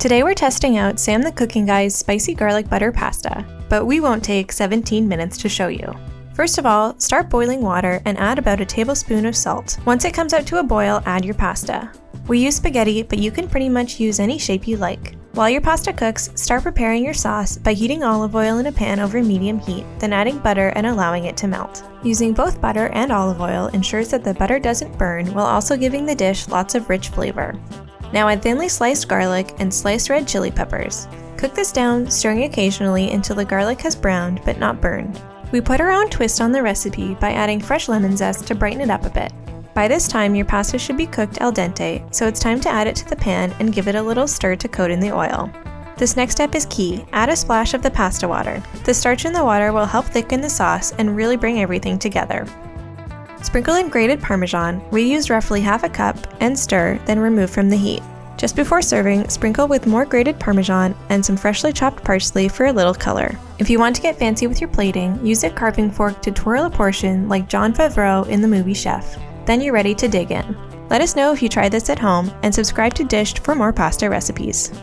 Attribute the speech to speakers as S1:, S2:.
S1: Today we're testing out Sam the Cooking Guy's spicy garlic butter pasta, but we won't take 17 minutes to show you. First of all, start boiling water and add about a tablespoon of salt. Once it comes out to a boil, add your pasta. We use spaghetti, but you can pretty much use any shape you like. While your pasta cooks, start preparing your sauce by heating olive oil in a pan over medium heat, then adding butter and allowing it to melt. Using both butter and olive oil ensures that the butter doesn't burn while also giving the dish lots of rich flavor. Now add thinly sliced garlic and sliced red chili peppers. Cook this down, stirring occasionally until the garlic has browned but not burned. We put our own twist on the recipe by adding fresh lemon zest to brighten it up a bit. By this time, your pasta should be cooked al dente, so it's time to add it to the pan and give it a little stir to coat in the oil. This next step is key. Add a splash of the pasta water. The starch in the water will help thicken the sauce and really bring everything together. Sprinkle in grated parmesan, reuse roughly half a cup, and stir, then remove from the heat. Just before serving, sprinkle with more grated parmesan and some freshly chopped parsley for a little color. If you want to get fancy with your plating, use a carving fork to twirl a portion like Jon Favreau in the movie Chef. Then you're ready to dig in. Let us know if you tried this at home, and subscribe to Dished for more pasta recipes.